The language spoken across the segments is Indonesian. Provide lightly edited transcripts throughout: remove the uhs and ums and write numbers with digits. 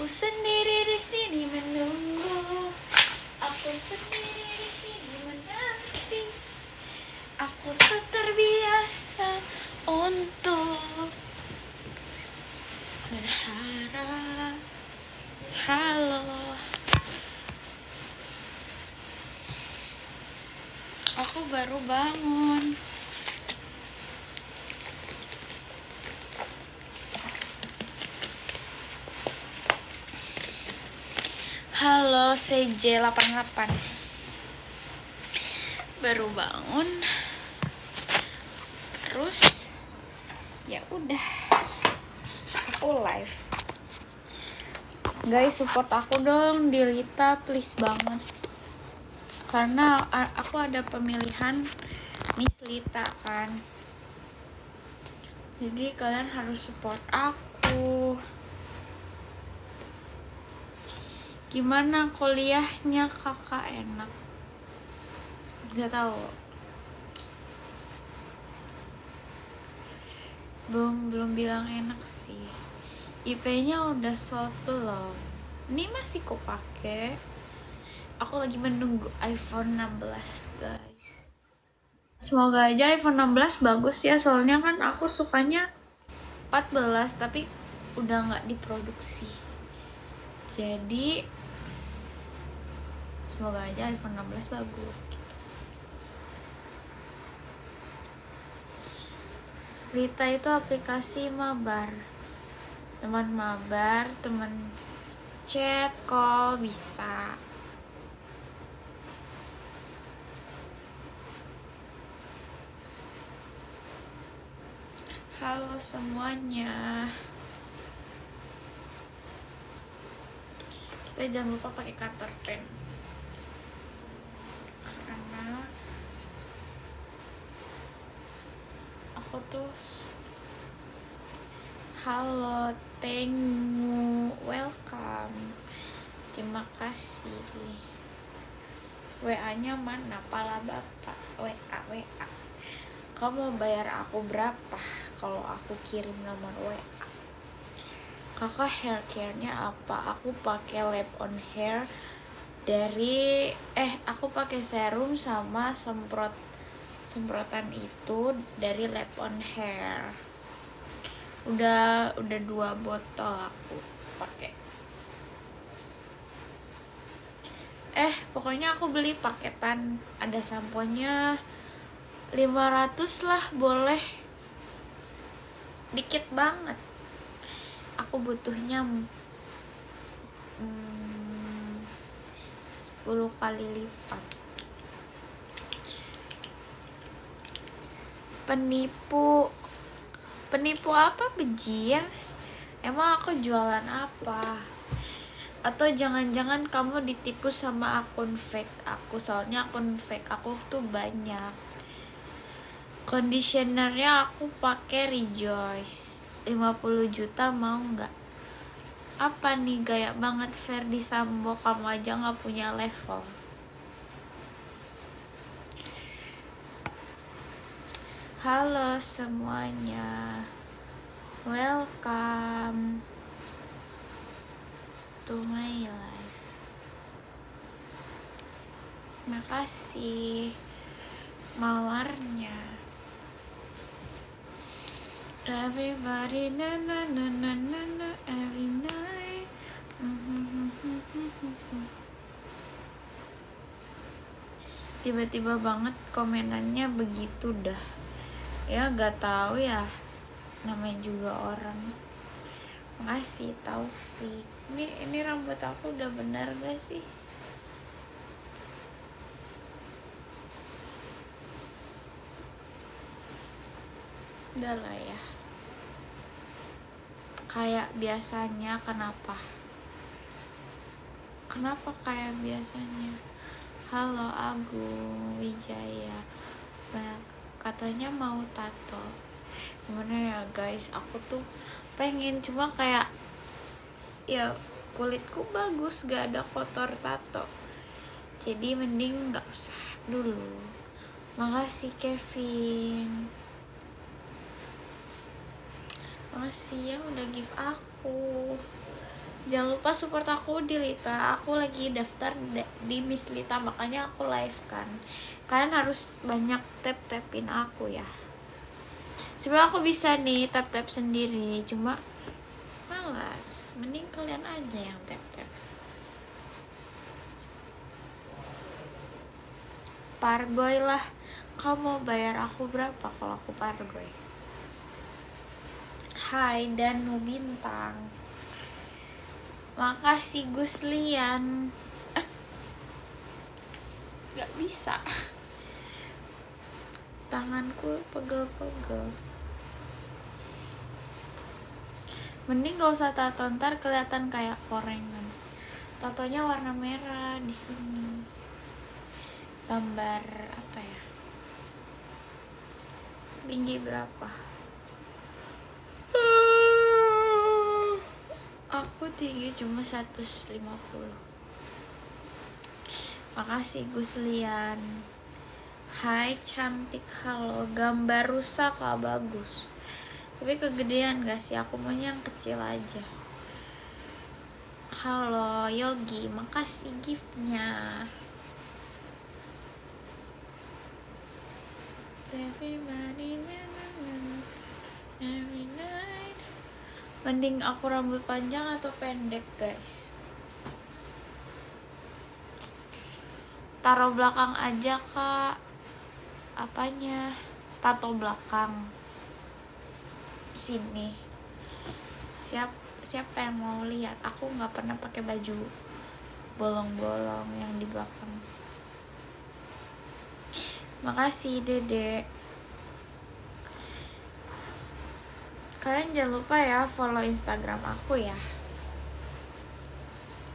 Aku sendiri di sini menunggu. Aku sendiri di sini menanti. Aku tak terbiasa untuk berharap. Halo. Aku baru bangun. Halo CJ88. Baru bangun. Terus ya udah. Aku live. Guys, support aku dong di Lita, please banget. Karena aku ada pemilihan Miss Lita kan. Jadi kalian harus support aku. Gimana kuliahnya kakak? Enak? Gak tahu. Belum bilang enak sih. IP-nya udah sold belum? Ini masih kok pakai. Aku lagi menunggu iPhone 16 guys. Semoga aja iPhone 16 bagus ya, soalnya kan aku sukanya 14 tapi udah nggak diproduksi. Jadi semoga aja iPhone 16 bagus gitu. Lita itu aplikasi mabar. Teman mabar, teman chat, call bisa. Halo semuanya. Kita jangan lupa pakai kantor pen. Karena aku tuh halo, thank you, welcome. Terima kasih. WA-nya mana? Pala bapak. WA. Kamu mau bayar aku berapa kalau aku kirim nomor WA? Kakak hair care-nya apa? Aku pakai lab on hair dari aku pakai serum sama semprotan itu dari lab on hair. Udah 2 botol aku pakai. Pokoknya aku beli paketan, ada samponya 500 lah, boleh. Dikit banget. Aku butuhnya 10 kali lipat. Penipu apa, bejir? Emang aku jualan apa? Atau jangan-jangan kamu ditipu sama akun fake aku? Soalnya akun fake aku tuh banyak. Conditionernya aku pakai Rejoice 50 juta, mau nggak? Apa nih, gaya banget Ferdi Sambo, kamu aja nggak punya level. Halo semuanya, welcome to my life. Makasih mawarnya. Everybody na every night. Tiba-tiba banget komenannya begitu dah. Ya gak tahu ya, namanya juga orang. Makasih Taufik. Ini rambut aku udah benar gak sih? Udah lah ya. Kayak biasanya. Kenapa kayak biasanya? Halo Agung Wijaya. Katanya mau tato. Gimana ya guys, aku tuh pengen, cuma kayak ya kulitku bagus, gak ada kotor tato, jadi mending gak usah dulu. Makasih Kevin, makasih yang udah give aku. Jangan lupa support aku di Lita. Aku lagi daftar di Miss Lita, makanya aku live kan. Kalian harus banyak tap-tapin aku ya. Sebenarnya aku bisa nih tap-tap sendiri, cuma malas. Mending kalian aja yang tap-tap. Pargoy lah. Kamu mau bayar aku berapa kalau aku pargoy? Hai Danu Bintang. Makasih Gus Lian. Gak bisa. Tanganku pegel-pegel. Mending gak usah tato, ntar kelihatan kayak korengan. Tatonya warna merah di sini. Gambar apa ya? Tinggi berapa? Aku tinggi cuma 150. Makasih Gus Lian. Hai cantik, halo. Gambar rusak lah bagus. Tapi kegedean gak sih? Aku maunya yang kecil aja. Halo Yogi, makasih giftnya. Everybody every night. Mending aku rambut panjang atau pendek guys? Taruh belakang aja kak. Apanya? Tato belakang. Sini. Siapa yang mau lihat? Aku nggak pernah pakai baju bolong-bolong yang di belakang. Makasih Dede. Kalian jangan lupa ya follow Instagram aku ya.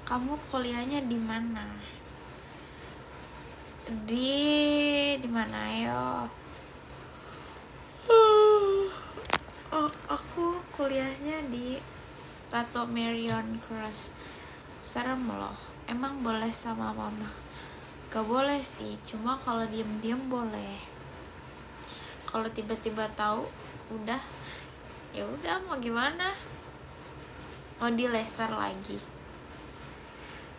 Kamu kuliahnya di mana? Di mana yo? Aku kuliahnya di Tato Marion Cross. Serem loh. Emang boleh sama mama? Gak boleh sih, cuma kalau diem-diem boleh. Kalau tiba-tiba tahu, udah, ya udah mau gimana? Mau di laser lagi.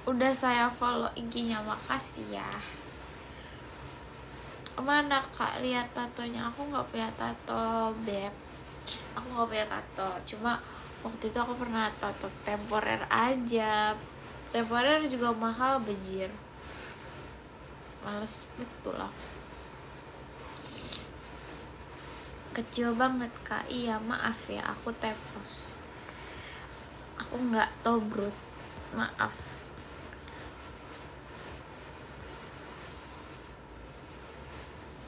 Udah saya follow IG-nya, makasih ya. Mana kak lihat tatonya? Aku nggak punya tato, beb. Aku nggak punya tato, cuma waktu itu aku pernah tato temporer aja. Temporer juga mahal bejir. Males betul aku. Kecil banget kak. Iya maaf ya, aku tepos. Aku nggak tobrut, maaf.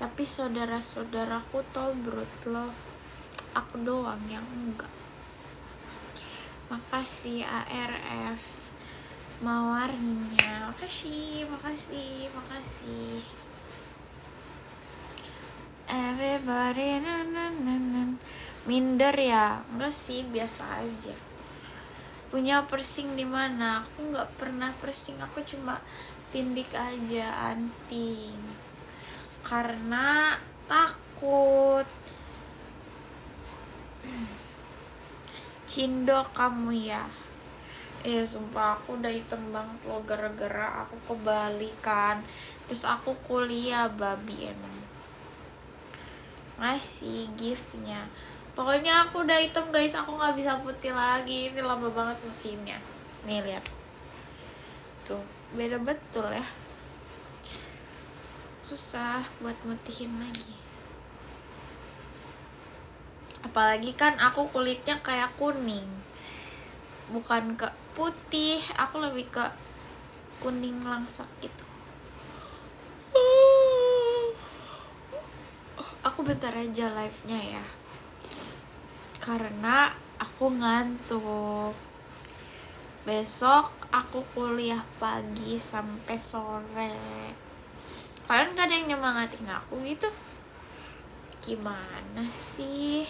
Tapi saudara-saudaraku tobrut loh. Aku doang yang enggak. Makasih ARF mawarnya. Makasih. Everybody minder ya? Enggak sih, biasa aja. Punya piercing di mana? Aku nggak pernah piercing, aku cuma tindik aja, anting. Karena takut. Cindo kamu ya. Sumpah aku udah hitam banget loh gara-gara aku ke Bali kan. Terus aku kuliah babi emang. Masih giftnya. Pokoknya aku udah hitam guys, aku nggak bisa putih lagi. Ini lama banget putihnya. Nih lihat. Tuh, beda betul ya. Susah buat mutihin lagi. Apalagi kan aku kulitnya kayak kuning. Bukan ke putih, aku lebih ke kuning langsak gitu. Aku bentar aja live-nya ya. Karena aku ngantuk. Besok aku kuliah pagi sampai sore. Kalian gak ada yang nyemangatin aku gitu? Gimana sih?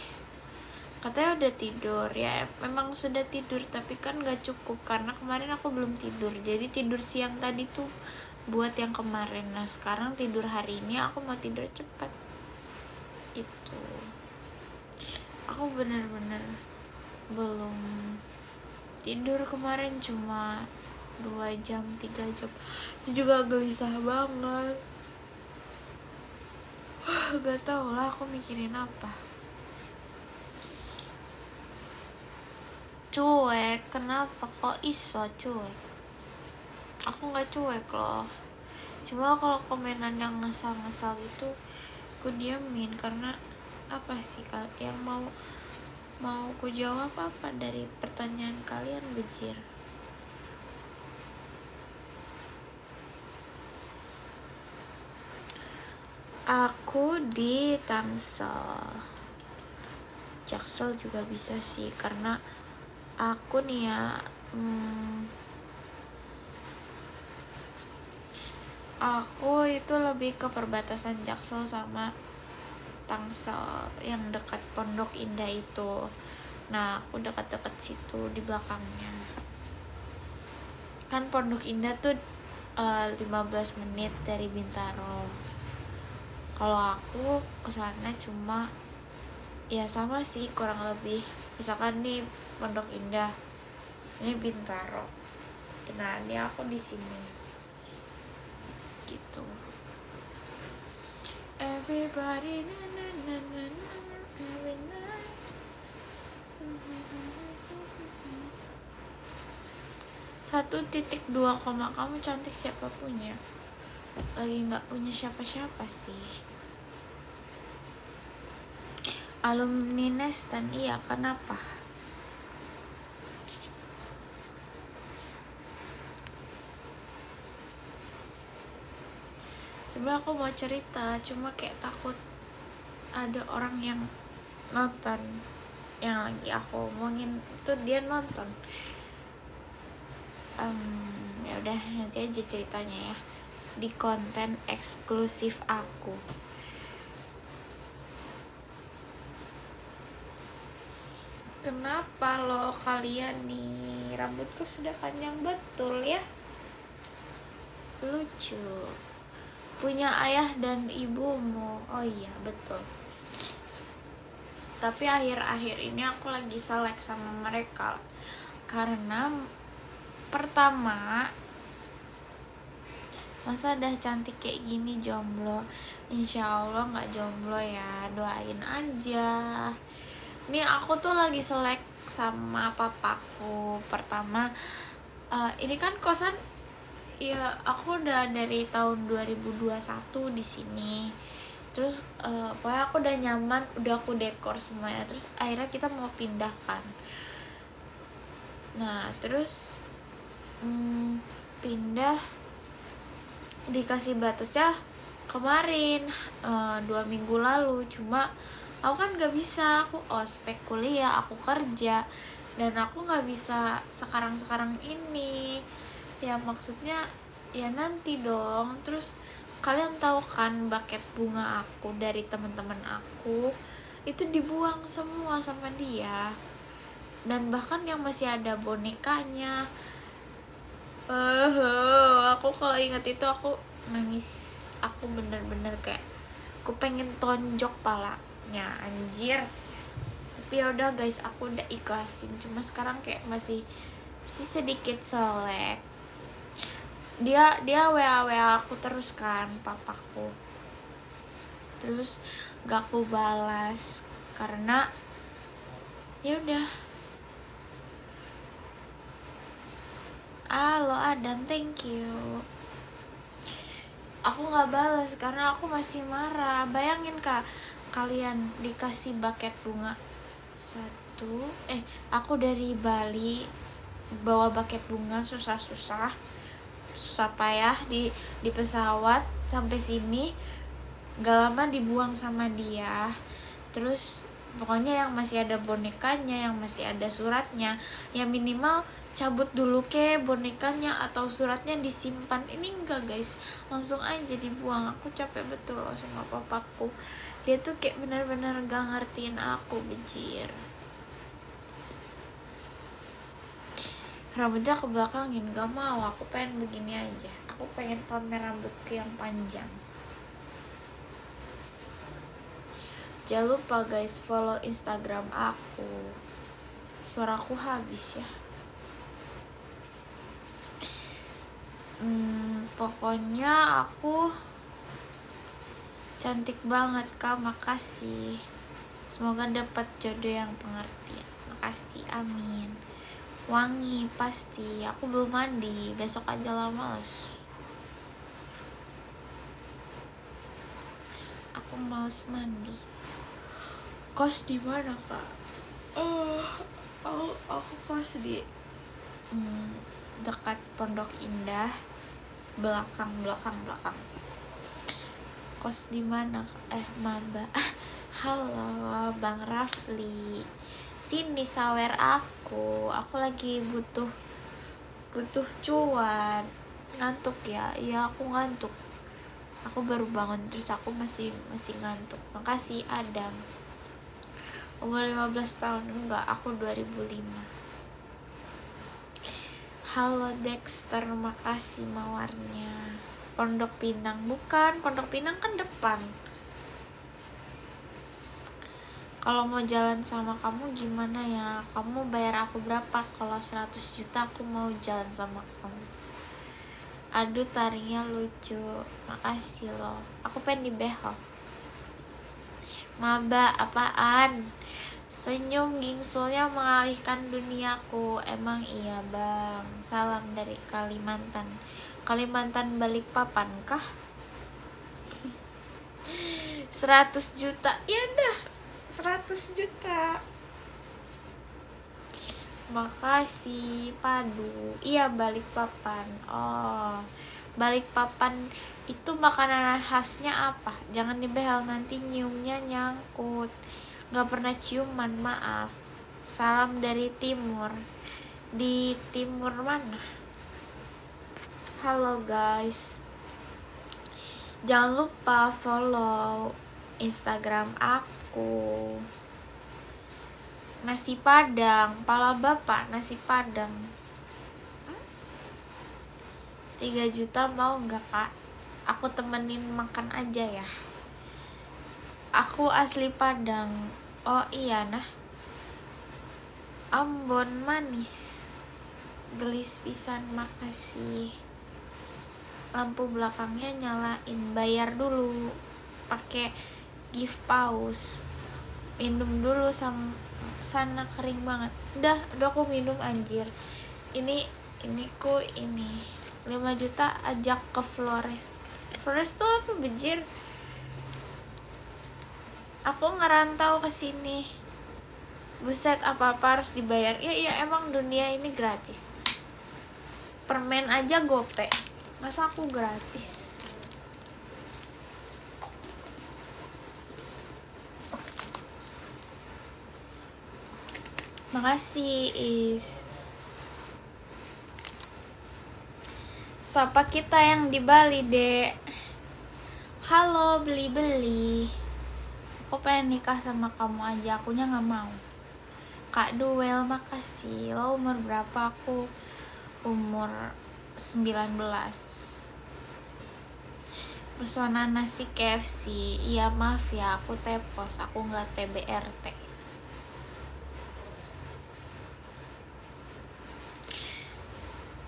Katanya udah tidur ya. Memang sudah tidur, tapi kan gak cukup karena kemarin aku belum tidur. Jadi tidur siang tadi tuh buat yang kemarin. Nah sekarang tidur hari ini aku mau tidur cepat gitu. Aku bener-bener belum tidur kemarin cuma 2 jam 3 jam, itu juga gelisah banget. Gak tau lah aku mikirin apa. Cuek, kenapa kok iso cuek? Aku gak cuek loh, cuma kalau komenan yang ngesal-ngesal itu aku diamin. Karena apa sih yang mau ku jawab apa dari pertanyaan kalian, bejir? Aku di Tangsel, Jaksel juga bisa sih, karena aku nih ya, aku itu lebih ke perbatasan Jaksel sama Tangsel yang dekat Pondok Indah itu. Nah, aku dekat-dekat situ di belakangnya. Kan Pondok Indah tuh 15 menit dari Bintaro. Kalau aku kesana cuma ya sama sih kurang lebih. Misalkan nih Pondok Indah, ini Bintaro. Nah, ini aku di sini. Gitu. Everybody na na na na na every night. 1.2, kamu cantik siapa punya? Lagi nggak punya siapa-siapa sih. Alumni Nestan, iya, kenapa? Sebenarnya aku mau cerita, cuma kayak takut ada orang yang nonton yang lagi aku omongin itu dia nonton. Ya udah, nanti aja ceritanya ya di konten eksklusif aku. Kenapa lo kalian nih, rambutku sudah panjang betul ya, lucu. Punya ayah dan ibumu, oh iya betul. Tapi akhir-akhir ini aku lagi selek sama mereka, karena pertama, masa dah cantik kayak gini jomblo? Insya Allah gak jomblo ya, doain aja. Nih aku tuh lagi selek sama papaku. Pertama, ini kan kosan ya, aku udah dari tahun 2021 di sini. Terus pokoknya aku udah nyaman, udah aku dekor semuanya. Terus akhirnya kita mau pindah kan. Nah terus pindah, dikasih batasnya kemarin 2 minggu lalu. Cuma aku kan gak bisa, aku ospek kuliah, aku kerja, dan aku gak bisa sekarang ini. Ya maksudnya ya nanti dong. Terus kalian tahu kan buket bunga aku dari teman-teman aku itu dibuang semua sama dia, dan bahkan yang masih ada bonekanya. Aku kalau inget itu aku nangis. Aku bener-bener kayak aku pengen tonjok palanya, anjir. Tapi ya udah guys, aku udah ikhlasin. Cuma sekarang kayak masih sedikit selek. Dia WA aku terus kan, papaku. Terus gak aku balas karena ya udah. Halo Adam, thank you. Aku gak balas karena aku masih marah. Bayangin kak, kalian dikasih buket bunga aku dari Bali bawa buket bunga susah payah di pesawat sampai sini, gak lama dibuang sama dia. Terus pokoknya yang masih ada bonekanya, yang masih ada suratnya, ya minimal cabut dulu ke bonekanya atau suratnya disimpan. Ini enggak guys, langsung aja dibuang. Aku capek betul loh sama papaku. Dia tuh kayak benar-benar gak ngertiin aku, bejir. Rambutnya ke belakangin, gak mau. Aku pengen begini aja. Aku pengen pamer rambutku yang panjang. Jangan lupa guys follow Instagram aku. Suaraku habis ya. Pokoknya aku cantik banget kak, makasih. Semoga dapat jodoh yang pengertian. Makasih, amin. Wangi pasti. Aku belum mandi, besok aja lah males. Aku males mandi. Kos di mana kak? Aku kos di dekat Pondok Indah, belakang. Kos di mana? Maba. Halo Bang Rafli, sini sawer aku lagi butuh cuan. Ngantuk ya? Iya aku ngantuk. Aku baru bangun terus aku masih ngantuk. Makasih Adam. Umur 15 tahun enggak, aku 2005. Halo Dexter, makasih mawarnya. Pondok Pinang, bukan, Pondok Pinang kan depan. Kalau mau jalan sama kamu gimana ya? Kamu bayar aku berapa? Kalau 100 juta aku mau jalan sama kamu. Aduh taringnya lucu. Makasih loh. Aku pengen dibehel. Maba apaan? Senyum gingsulnya mengalihkan duniaku. Emang iya bang. Salam dari Kalimantan. Kalimantan Balikpapan kah? 100 juta. Ya dah, 100 juta. Makasih Padu. Iya Balikpapan. Oh, Balikpapan itu makanan khasnya apa? Jangan dibehel, nanti nyiumnya nyangkut. Gak pernah ciuman, maaf. Salam dari timur. Di timur mana? Halo guys, jangan lupa follow Instagram aku. Nasi Padang, pala bapak nasi Padang. 3 juta mau nggak kak? Aku temenin makan aja ya. Aku asli Padang. Oh iya nah. Ambon manis. Gelis pisan, makasih. Lampu belakangnya nyalain, bayar dulu. Pakai gift pause. Minum dulu sana kering banget. Udah aku minum anjir. Ini 5 juta ajak ke Flores. Flores tuh apa bejir? Aku ngerantau ke sini. Buset, apa-apa harus dibayar. Iya emang dunia ini gratis. Permen aja gope. Masa aku gratis? Makasih Is. Sapa kita yang di Bali, Dek. Halo, beli-beli. Aku pengen nikah sama kamu aja, akunya gak mau. Kak Duel, makasih. Lo umur berapa? Aku umur 19. Pesona nasi KFC. Iya maaf ya, aku tepos, aku gak TBRT.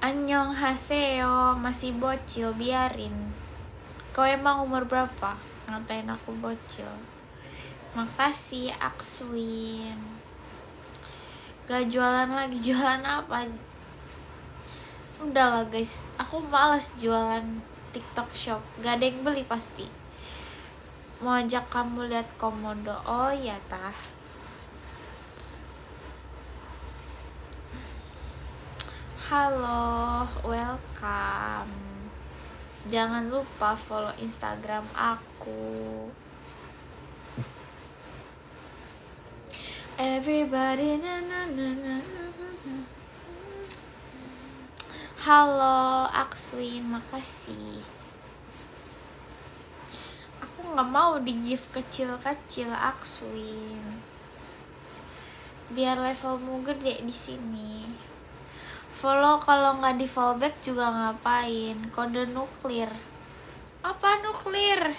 Annyeonghaseyo, masih bocil, biarin. Kau emang umur berapa? Ngatain aku bocil. Makasih Akswin. Gak jualan lagi, jualan apa? Udahlah guys, aku males jualan TikTok shop. Gak ada yang beli pasti. Mau ajak kamu lihat komodo. Oh iya tah. Halo, welcome. Jangan lupa follow Instagram aku. Everybody Halo Akswin, makasih. Aku nggak mau di gift kecil-kecil Akswin. Biar levelmu gede di sini. Follow, kalau nggak di follow back juga ngapain? Kode nuklir. Apa nuklir?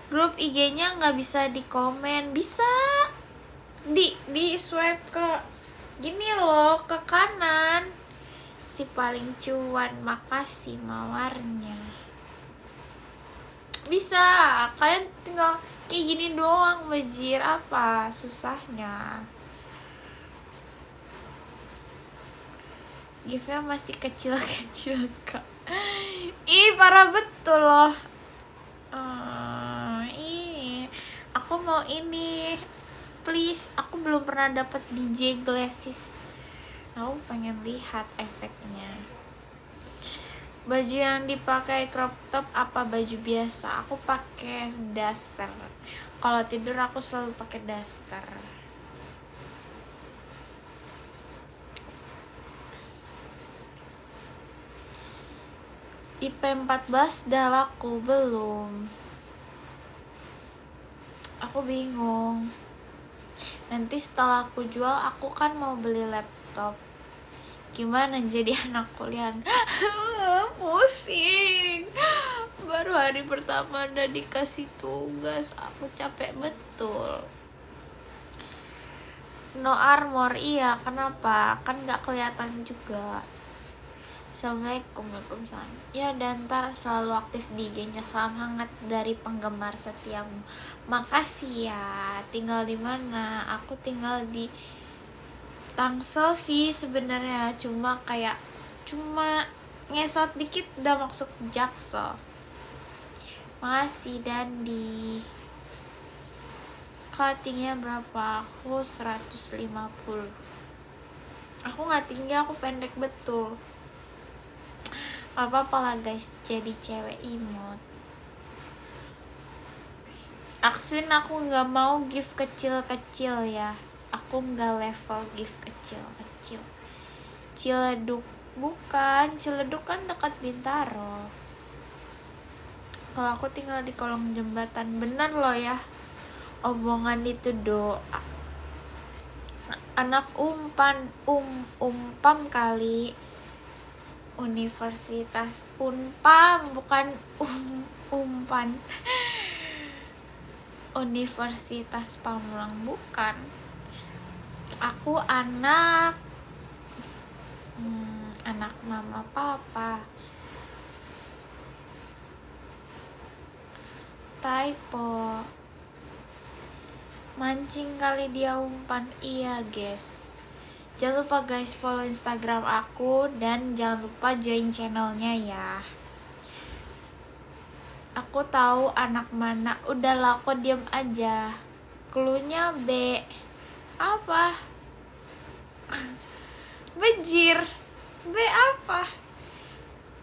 Grup IG-nya nggak bisa di komen. Bisa di swipe ke gini loh, ke kanan. si paling cuan, makasih mawarnya. Bisa, kalian tinggal kayak gini doang, bajir, apa susahnya? Give-nya masih kecil-kecil kak. Ih, parah betul loh. Ih, aku mau ini, please. Aku belum pernah dapat DJ glasses. Aku pengen lihat efeknya. Baju yang dipakai crop top apa baju biasa? Aku pakai daster. Kalau tidur aku selalu pakai daster. IP 14 udah laku belum? Aku bingung. Nanti setelah aku jual, aku kan mau beli laptop. Gimana jadi anak kuliah? Pusing. Baru hari pertama udah dikasih tugas, aku capek betul. No armor, iya, kenapa? Kan gak kelihatan juga. Assalamualaikum, waalaikumsalam. Ya, dan ntar selalu aktif di IG-nya. Salam hangat dari penggemar setiamu. Makasih ya. Tinggal di mana? Aku tinggal di Tangsel sih sebenarnya. Cuma ngesot dikit udah masuk Jaksel. Makasih Dandi. Kau tingginya berapa? Aku 150. Aku gak tinggi, aku pendek betul. Apa-apa lah guys, jadi cewek imut. Akswin, aku gak mau gift kecil-kecil ya. Aku gak level gift kecil-kecil. Ciledug, bukan. Ciledug kan dekat Bintaro. Kalau aku tinggal di kolong jembatan. Bener loh ya, omongan itu doa. Anak umpam kali. Universitas Unpam, bukan umpan. Universitas Pamulang, bukan. Aku anak mama papa. Typo. Mancing kali dia umpan. Iya guys. Jangan lupa guys follow Instagram aku dan jangan lupa join channelnya ya. Aku tahu anak mana. Udahlah, kok diam aja. Cluenya B. Apa? Bejir. B apa?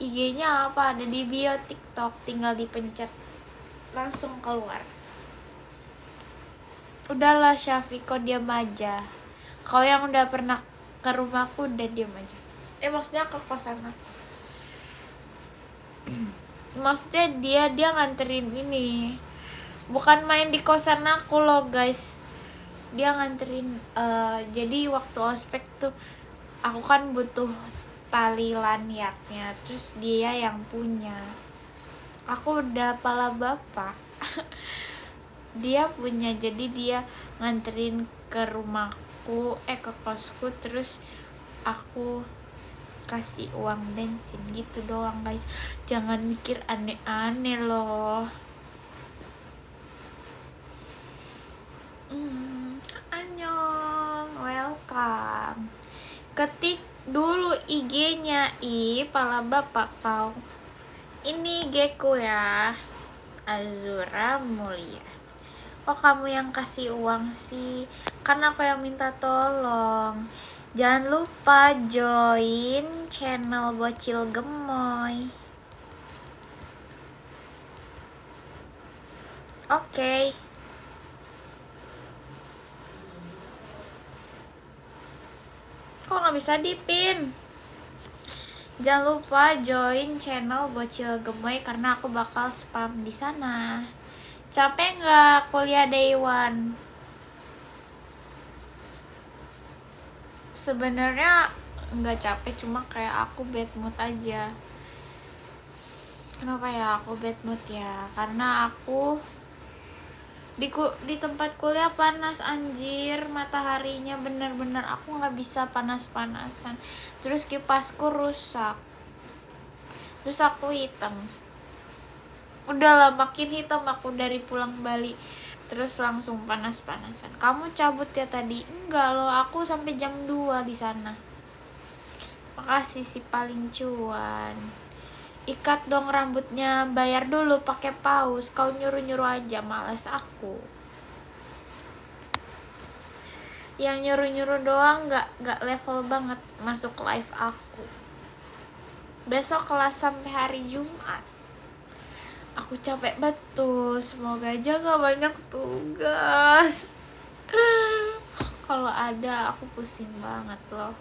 IG-nya apa? Ada di bio TikTok. Tinggal dipencet. Langsung keluar. Udahlah Syafiq, kok diam aja. Kau yang udah pernah ke rumahku udah diam aja. Maksudnya ke kosan aku. Maksudnya dia nganterin ini. Bukan main di kosan aku loh guys. Dia nganterin jadi waktu ospek tuh aku kan butuh tali lanyardnya. Terus dia yang punya. Aku udah pala bapak. Dia punya, jadi dia nganterin ke rumahku, ke kosku, terus aku kasih uang bensin gitu doang guys. Jangan mikir aneh-aneh loh. Annyeong, welcome. Ketik dulu IG-nya, pala bapak kau. Ini Geku ya, Azura Mulia. Oh, kamu yang kasih uang sih, kan aku yang minta tolong. Jangan lupa join channel Bocil Gemoy. Oke. Kok nggak bisa dipin? Jangan lupa join channel Bocil Gemoy karena aku bakal spam di sana. Capek nggak kuliah day one? Sebenarnya nggak capek, cuma kayak aku bad mood aja. Kenapa ya aku bad mood ya? Karena aku Di tempat kuliah panas anjir, mataharinya bener-bener aku nggak bisa panas-panasan. Terus kipasku rusak, terus aku hitam. Udahlah makin hitam aku dari pulang Bali, terus langsung panas-panasan. Kamu cabut ya tadi? Enggak loh, aku sampai jam 2 di sana. Makasih si paling cuan. Ikat dong rambutnya, bayar dulu pakai paus. Kau nyuruh-nyuruh aja, males aku. Yang nyuruh-nyuruh doang nggak level banget masuk live aku. Besok kelas sampai hari Jumat. Aku capek betul, semoga aja gak banyak tugas. Kalau ada aku pusing banget loh.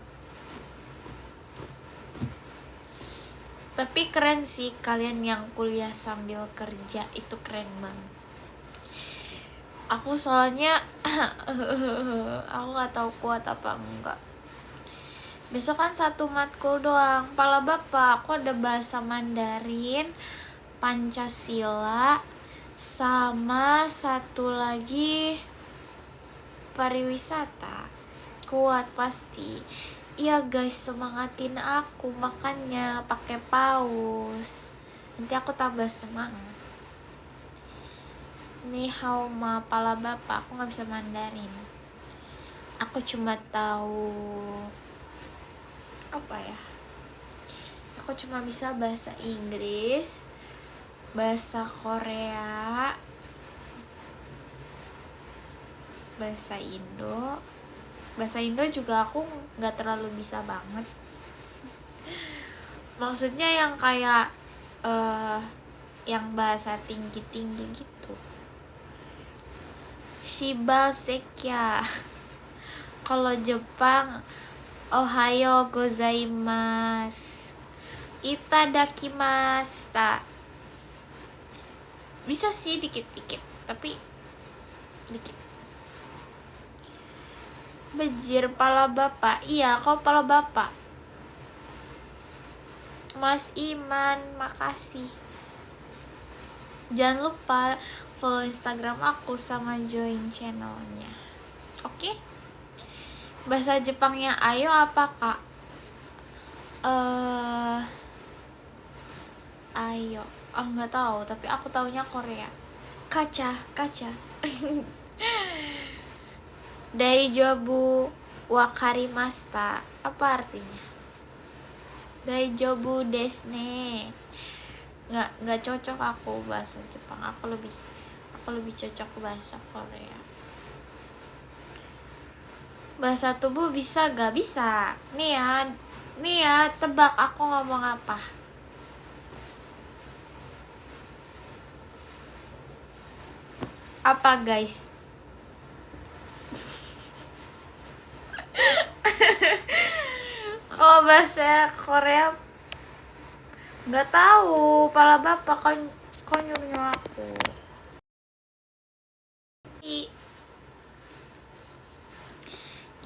Tapi keren sih kalian yang kuliah sambil kerja, itu keren banget. Aku soalnya aku nggak tahu kuat apa enggak. Besok kan satu matkul doang. Pala bapak, aku ada bahasa Mandarin, Pancasila, sama satu lagi pariwisata. Kuat pasti. Iya guys, semangatin aku, makanya pakai paus. Nanti aku tambah semangat. Ni hao ma pala bapak, aku nggak bisa Mandarin. Aku cuma tahu apa ya? Aku cuma bisa bahasa Inggris, bahasa Korea, bahasa Indo. Bahasa Indo juga aku nggak terlalu bisa banget. Maksudnya yang kayak yang bahasa tinggi-tinggi gitu. Shiba sekya. Kalau Jepang, Ohayo gozaimasu, itadakimashita. Bisa sih dikit-dikit, tapi dikit. Bejir pala bapak. Iya, kau pala bapak. Mas Iman, makasih. Jangan lupa follow Instagram aku sama join channelnya. Oke? Bahasa Jepangnya ayo apa kak? Ayo. Nggak tahu, tapi aku taunya Korea. Kaca. Daijobu wakarimashita. Apa artinya? Daijobu desu ne. Nggak cocok aku bahasa Jepang. Aku lebih cocok bahasa Korea. Bahasa tubuh bisa gak? Bisa. Nih ya, tebak aku ngomong apa? Apa guys? Kalau bahasa Korea nggak tahu, pala bapak kau nyuruh aku.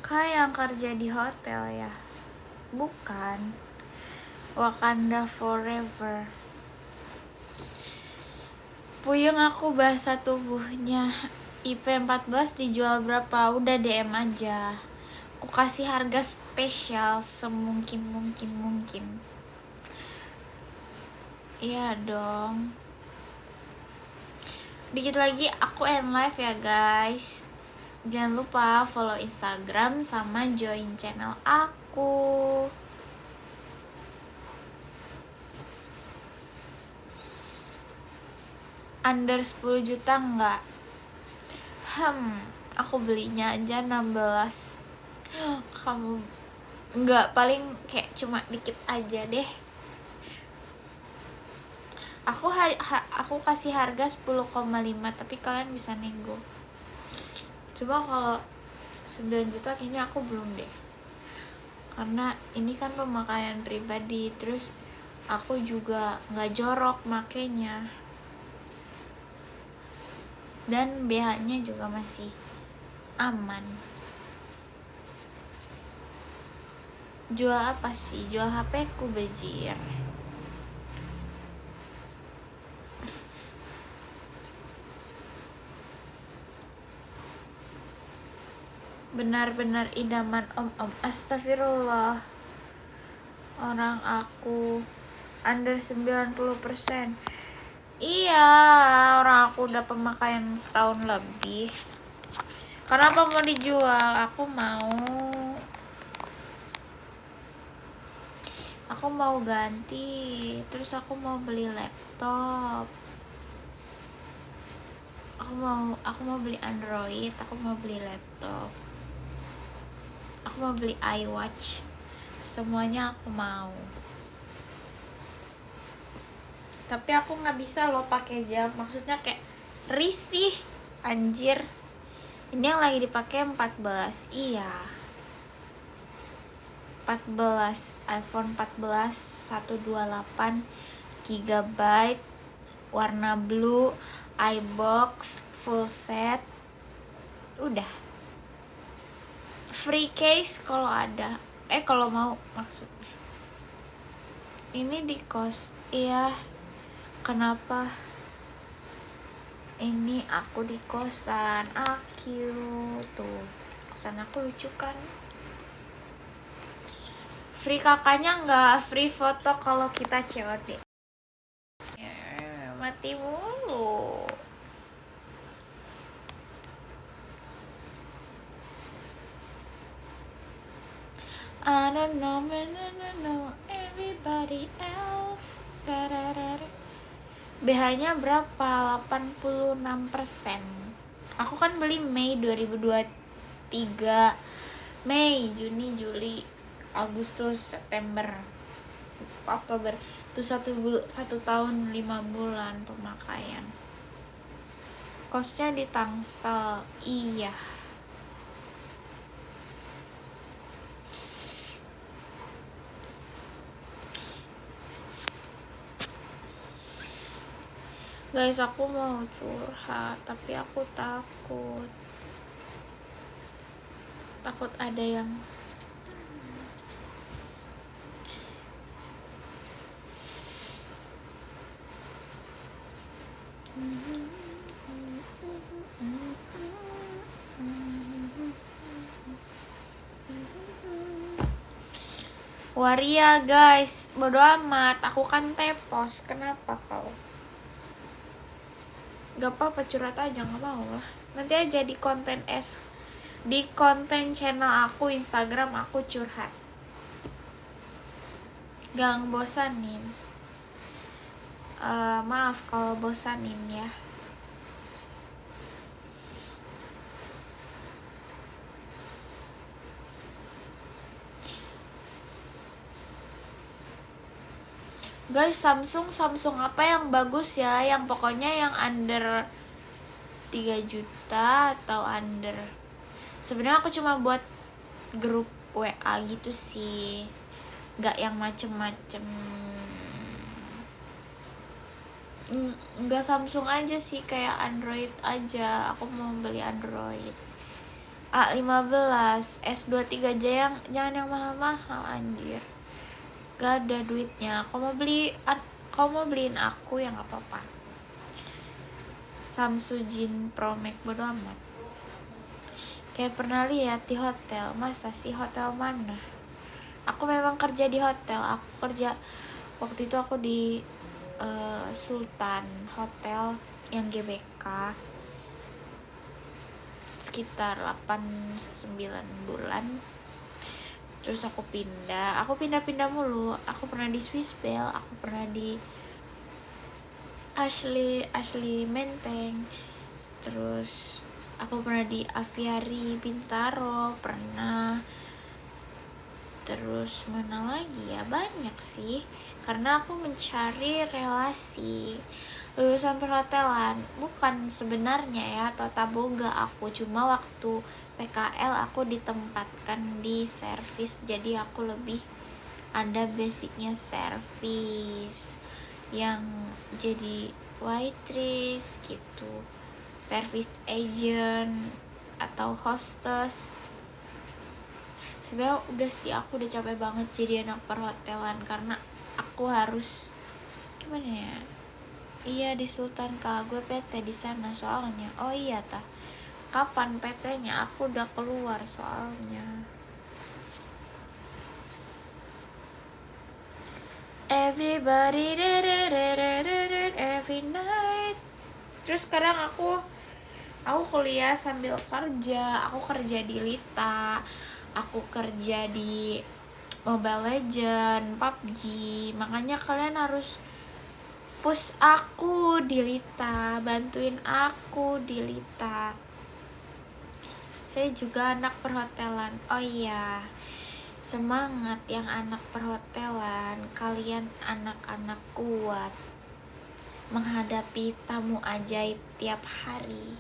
Kak yang kerja di hotel ya? Bukan. Wakanda Forever. Puyeng aku bahasa tubuhnya. IP 14 dijual berapa? Udah DM aja. Aku kasih harga spesial semungkin-mungkin. Iya dong. Dikit lagi aku end live ya guys. Jangan lupa follow Instagram sama join channel aku. Under 10 juta enggak? Aku belinya aja 16. Kamu enggak, paling kayak cuma dikit aja deh. Aku kasih harga 10,5, tapi kalian bisa nego. Coba kalau 9 juta kayaknya aku belum deh. Karena ini kan pemakaian pribadi, terus aku juga nggak jorok makainya. Dan BH-nya juga masih aman. Jual apa sih? Jual HP ku bejir. benar-benar idaman om-om. Astagfirullah, orang aku under 90%. Iya, orang aku udah pemakaian setahun lebih. Kenapa mau dijual? Aku mau ganti. Terus aku mau beli laptop. Aku mau beli Android. Aku mau beli laptop. Aku mau beli iWatch. Semuanya aku mau. Tapi aku nggak bisa loh pakai jam. Maksudnya kayak risih, anjir. Ini yang lagi dipakai 14. Iya. 14, iPhone 14 128 GB, warna blue, iBox, full set. Udah. Free case kalau ada. Kalau mau maksudnya. Ini di kos. Iya. Kenapa? Ini aku di kosan. Cute tuh. Kosan aku lucu kan? Free kakaknya nggak, free foto kalau kita COD. Mati mulu. I don't know everybody else. BH-nya berapa? 86%. Aku kan beli Mei 2023. Mei, Juni, Juli, Agustus, September, Oktober. Itu 1 tahun 5 bulan pemakaian. Kosnya di Tangsel. Iya. Guys, aku mau curhat, tapi aku takut ada yang waria guys, bodo amat, aku kan tepos. Kenapa kau? Gak apa-apa, curhat aja, gak mau lah. Nanti aja di konten channel aku, Instagram aku curhat. Gak bosanin. Maaf kalau bosanin ya. Guys, Samsung apa yang bagus ya? Yang pokoknya yang under 3 juta atau under. Sebenarnya aku cuma buat grup WA gitu sih. Gak yang macem-macem. Enggak Samsung aja sih, kayak Android aja. Aku mau beli Android A15, S23 aja, jangan yang mahal-mahal anjir. Gak ada duitnya. Kau mau beliin aku yang apa-apa. Samsung Pro Max, bodo amat. Kayak pernah lihat di hotel. Masa sih hotel mana? Aku memang kerja di hotel. Waktu itu aku di Sultan Hotel yang GBK sekitar 8-9 bulan. Terus aku pindah mulu. Aku pernah di Swiss Bell, aku pernah di Ashley Menteng. Terus aku pernah di Aviary Bintaro, pernah. Terus mana lagi ya? Banyak sih. Karena aku mencari relasi. Lulusan perhotelan, bukan sebenarnya ya, tata boga aku, cuma waktu PKL aku ditempatkan di servis, jadi aku lebih ada basicnya servis, yang jadi waitress gitu, service agent atau hostess. Sebenarnya udah sih, aku udah capek banget jadi anak perhotelan karena aku harus gimana ya? Iya, di Sultan Kak, gue PT di sana soalnya. Oh iya tah, kapan PT-nya, aku udah keluar soalnya. Everybody every night. Terus sekarang aku kuliah sambil kerja. Aku kerja di Lita, aku kerja di Mobile Legend, PUBG. Makanya kalian harus push aku di Lita, bantuin aku di Lita. Saya juga anak perhotelan. Oh iya, semangat yang anak perhotelan. Kalian anak-anak kuat menghadapi tamu ajaib tiap hari.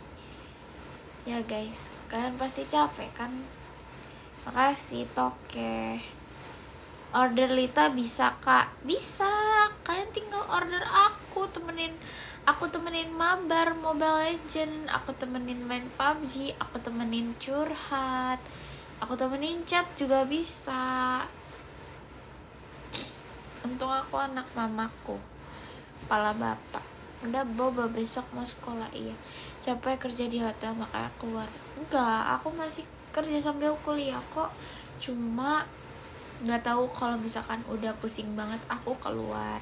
Ya guys, kalian pasti capek kan? Makasih Toke. Order Lita bisa kak? Bisa, kalian tinggal order aku, temenin mabar Mobile Legend, aku temenin main PUBG, aku temenin curhat, aku temenin chat juga bisa. Untung aku anak mamaku, kepala bapak. Udah boba besok mau sekolah. Iya, capek kerja di hotel makanya keluar. Enggak, aku masih kerja sambil kuliah kok, cuma nggak tahu kalau misalkan udah pusing banget aku keluar.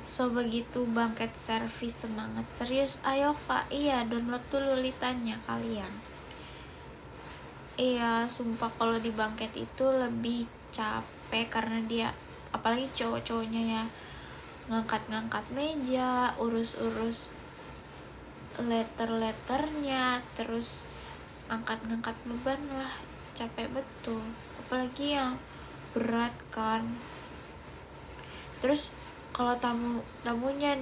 So begitu bangket servis, semangat serius. Ayo kak, iya download dulu Litanya kalian. Iya sumpah kalau di bangket itu lebih capek karena dia, apalagi cowok-cowoknya ya, ngangkat-ngangkat meja, urus-urus letternya, terus angkat-ngangkat beban lah, capek betul. Apalagi yang berat kan. Terus kalau tamunya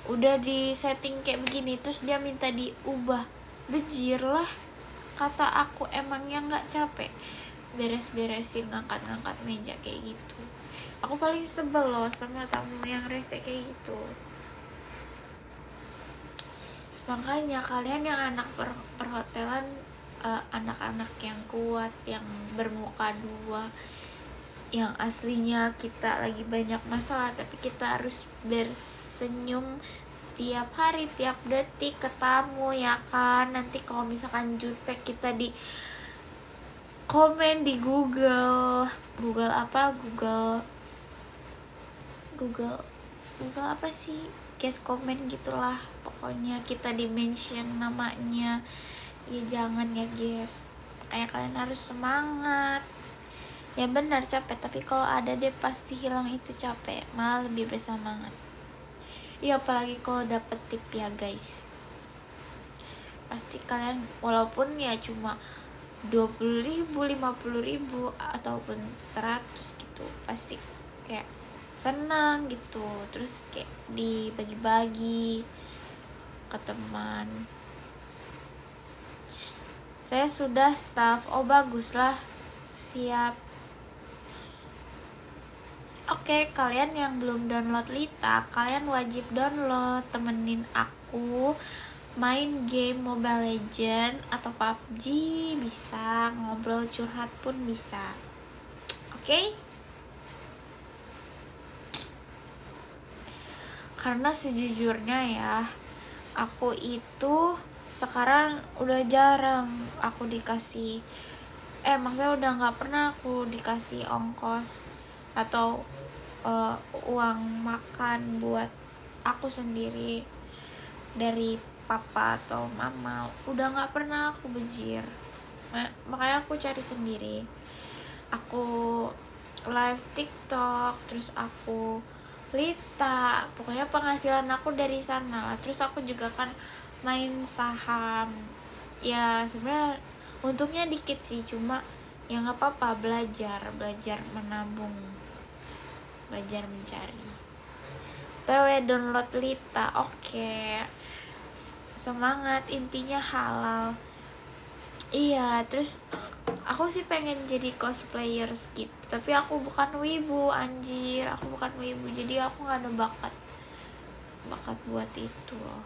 udah di setting kayak begini, terus dia minta diubah, bejir lah kata aku. Emangnya nggak capek beres-beresin ngangkat-ngangkat meja kayak gitu? Aku paling sebel loh sama tamu yang rese kayak gitu. Makanya kalian yang anak perhotelan, anak-anak yang kuat, yang bermuka dua, yang aslinya kita lagi banyak masalah tapi kita harus bersenyum tiap hari, tiap detik ke tamu ya kan. Nanti kalau misalkan jutek kita di komen di Google apa sih, guys, komen gitulah pokoknya, kita di mention namanya. Ya jangan ya guys, kayak kalian harus semangat. Ya benar capek, tapi kalau ada deh pasti hilang itu capek, malah lebih bersemangat. Ya apalagi kalau dapet tip ya guys, pasti kalian walaupun ya cuma 20.000, 50.000 ataupun 100 gitu, pasti kayak senang gitu. Terus kayak dibagi-bagi ke teman. Saya sudah staff. Oh bagus lah, siap. Oke, kalian yang belum download Lita, kalian wajib download, temenin aku main game Mobile Legend atau PUBG bisa, ngobrol curhat pun bisa. Oke? Karena sejujurnya ya, aku itu sekarang udah jarang aku dikasih, maksudnya udah gak pernah aku dikasih ongkos atau uang makan buat aku sendiri dari papa atau mama. Udah gak pernah aku bejir, makanya aku cari sendiri. Aku live TikTok, terus aku Lita, pokoknya penghasilan aku dari sana lah. Terus aku juga kan main saham. Ya sebenarnya untungnya dikit sih, cuma ya nggak apa-apa, belajar menabung, belajar mencari. TW download Lita, oke. Semangat, intinya halal. Iya, terus aku sih pengen jadi cosplayers gitu, tapi aku bukan wibu, anjir, aku bukan wibu, jadi aku nggak ada bakat buat itu loh.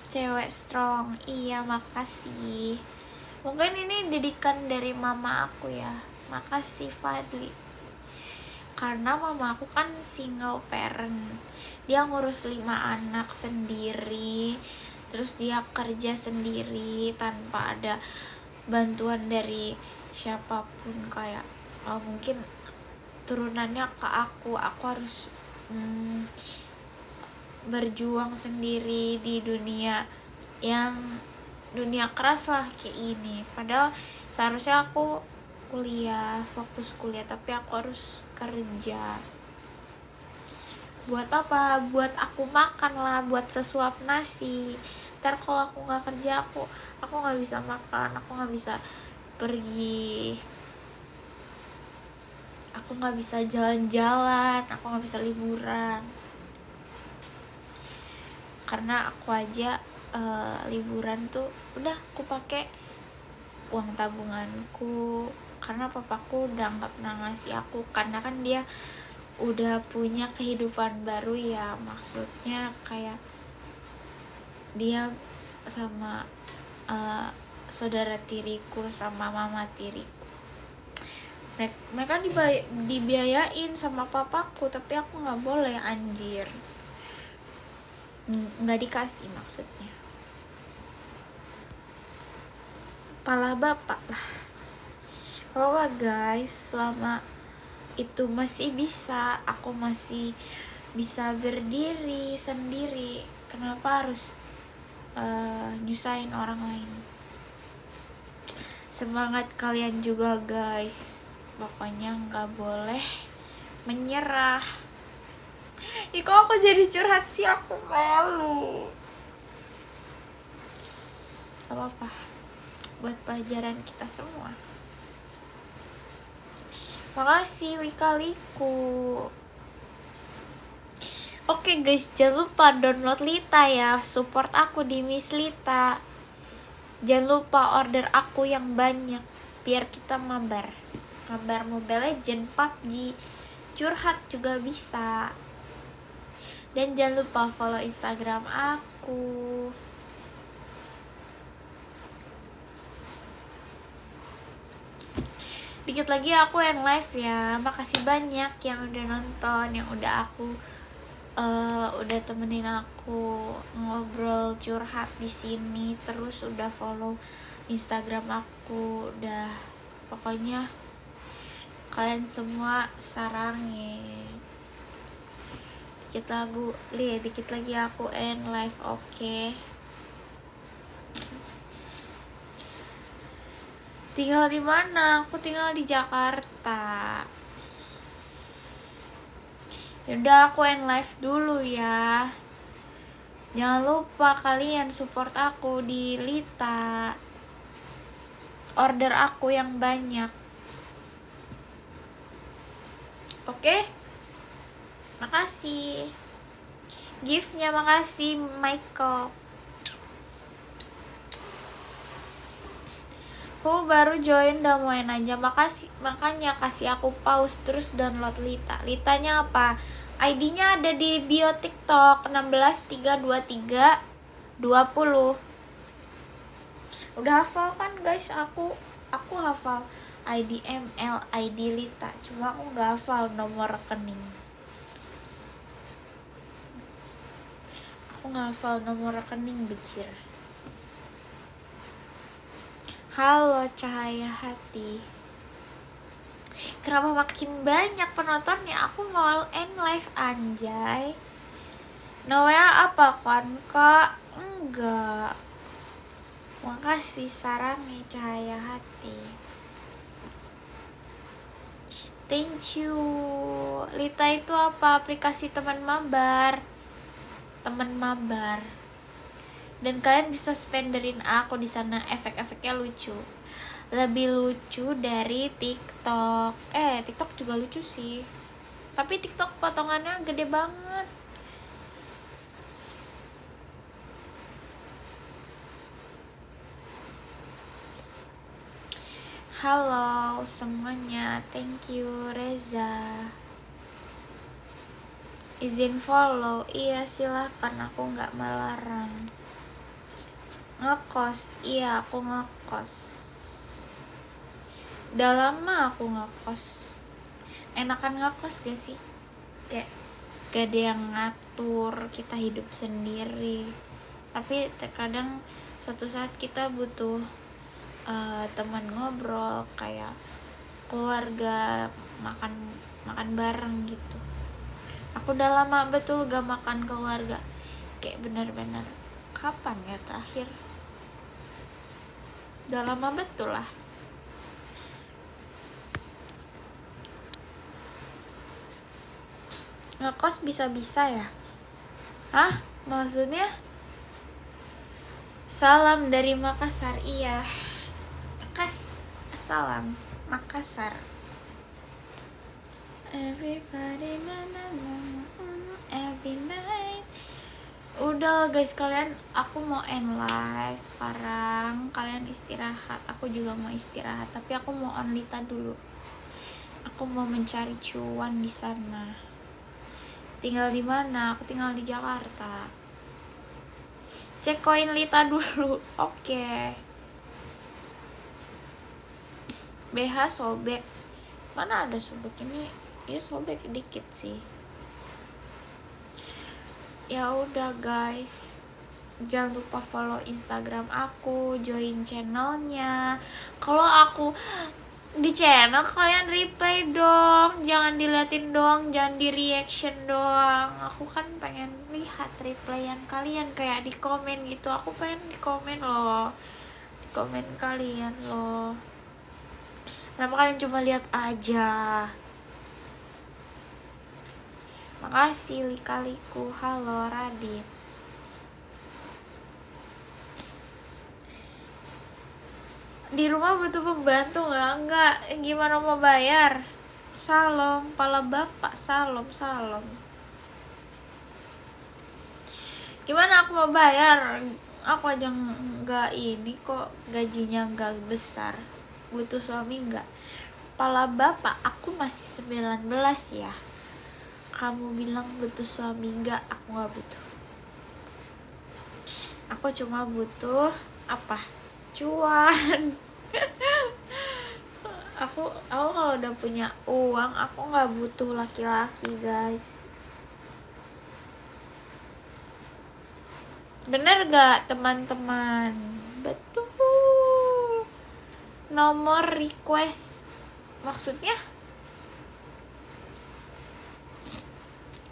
Cewek strong, iya makasih. Mungkin ini didikan dari mama aku ya, makasih Fadli. karena mama aku kan single parent, dia ngurus 5 anak sendiri, terus dia kerja sendiri tanpa ada bantuan dari siapapun, kayak mungkin turunannya ke aku harus berjuang sendiri di dunia keras lah kayak ini. Padahal seharusnya aku fokus kuliah, tapi aku harus kerja. Buat apa? Buat aku makan lah, buat sesuap nasi. Ntar kalau aku nggak kerja, aku nggak bisa makan, aku nggak bisa pergi, aku nggak bisa jalan-jalan, aku nggak bisa liburan. Karena aku aja liburan tuh udah aku pakai uang tabunganku, karena papaku udah nggak pernah ngasih aku, karena kan dia udah punya kehidupan baru ya, maksudnya kayak dia sama saudara tiriku sama mama tiriku, mereka dibiayain sama papaku, tapi aku nggak boleh, anjir, nggak dikasih maksudnya. Pala bapak lah. Bahwa guys, selama itu masih bisa, aku masih bisa berdiri sendiri, kenapa harus nyusahin orang lain? Semangat kalian juga guys, pokoknya nggak boleh menyerah. Kok aku jadi curhat sih, aku malu. Apa-apa, buat pelajaran kita semua. Makasih lika-liku. Oke guys, jangan lupa download Lita ya, support aku di Miss Lita. Jangan lupa order aku yang banyak, biar kita mabar Mobile Legend, PUBG, curhat juga bisa. Dan jangan lupa follow Instagram aku. Dikit lagi aku yang live ya. Makasih banyak yang udah nonton, yang udah udah temenin aku ngobrol curhat di sini, terus udah follow Instagram aku, udah, pokoknya kalian semua sarangin. Dikit lagi aku end live, oke? Tinggal di mana? Aku tinggal di Jakarta. Yaudah, aku end live dulu ya. Jangan lupa kalian support aku di Lita. Order aku yang banyak. Oke? Makasih. Gift-nya makasih Michael. Baru join, udah main aja. Makanya kasih aku pause terus download Lita. Litanya apa? ID-nya ada di bio TikTok 1632320. Udah hafal kan guys? Aku hafal ID ML, ID Lita. Cuma aku nggak hafal nomor rekening. Aku nggak hafal nomor rekening, becir. Halo Cahaya Hati. Kenapa makin banyak penontonnya? Aku mau end live, anjay. Noea apa kan kak? Enggak. Makasih sarannya Cahaya Hati. Thank you. Lita itu apa? Aplikasi teman mabar. Dan kalian bisa spenderin aku di sana, efek-efeknya lucu. Lebih lucu dari TikTok. TikTok juga lucu sih. Tapi TikTok potongannya gede banget. Halo semuanya, thank you Reza. Izin follow, iya silahkan, aku nggak melarang. Ngekos, iya aku ngekos. Udah lama aku ngekos. Enakan ngekos gak sih? Kayak gak ada yang ngatur, kita hidup sendiri. Tapi terkadang suatu saat kita butuh teman ngobrol, kayak keluarga, makan bareng gitu. Aku udah lama betul gak makan keluarga, kayak benar-benar kapan ya terakhir? Udah lama betul lah. Ngekos bisa-bisa ya? Hah? Maksudnya? Salam dari Makassar. Iya, salam Makassar. Everybody every night. Udah guys, kalian, aku mau end live sekarang. Kalian istirahat, aku juga mau istirahat. Tapi aku mau on Lita dulu. Aku mau mencari cuan di sana. Tinggal di mana? Aku tinggal di Jakarta. Cek koin Lita dulu. Oke. BH sobek. Mana ada sobek ini? Ya sobek dikit sih. Ya udah guys, jangan lupa follow Instagram aku, join channelnya. Kalau aku di channel, kalian reply dong, jangan diliatin doang, jangan di reaction doang. Aku kan pengen lihat replyan kalian, kayak di komen gitu. Aku pengen di komen loh, di komen kalian loh. Kenapa kalian cuma lihat aja? Makasih Lika-liku. Halo Radit. Di rumah butuh pembantu nggak? Enggak. Gimana mau bayar? Salom, pala bapak. Salom. Gimana aku mau bayar? Aku aja nggak ini kok, gajinya nggak besar. Butuh suami nggak? Pala bapak, aku masih 19 ya. Kamu bilang butuh suami nggak? Aku nggak butuh. Aku cuma butuh apa? Cuan. aku kalau udah punya uang, aku nggak butuh laki-laki guys. Bener gak teman-teman? Betul. Nomor request maksudnya?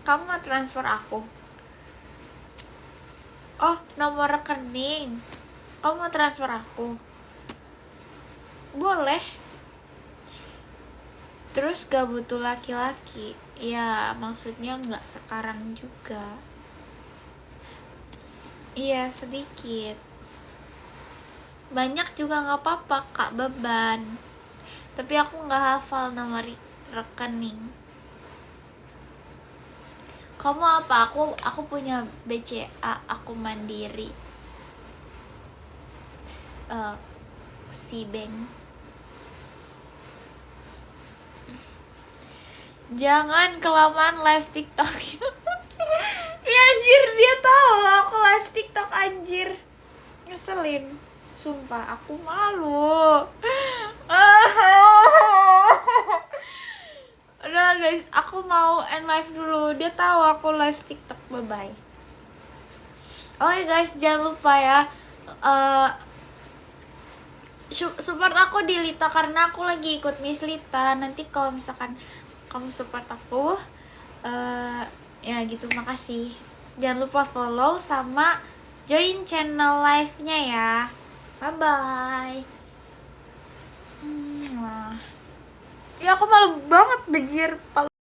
Kamu mau transfer aku? Oh, nomor rekening. Kamu mau transfer aku? Boleh. Terus gak butuh laki-laki? Ya, maksudnya gak sekarang juga. Iya, sedikit. Banyak juga gak apa-apa, Kak, beban. Tapi aku gak hafal nomor rekening. Kamu apa? Aku punya BCA, aku Mandiri. Cbank. Jangan kelamaan live TikTok. Ya anjir, dia tahu aku live TikTok anjir. Ngeselin. Sumpah, aku malu. Udah guys, aku mau end live dulu. Dia tahu aku live TikTok. Bye bye. Oke guys, jangan lupa ya, support aku di Lita karena aku lagi ikut Miss Lita. Nanti kalau misalkan kamu support aku, ya gitu, makasih. Jangan lupa follow sama join channel live-nya ya. Bye bye. Ya aku malu banget bejir.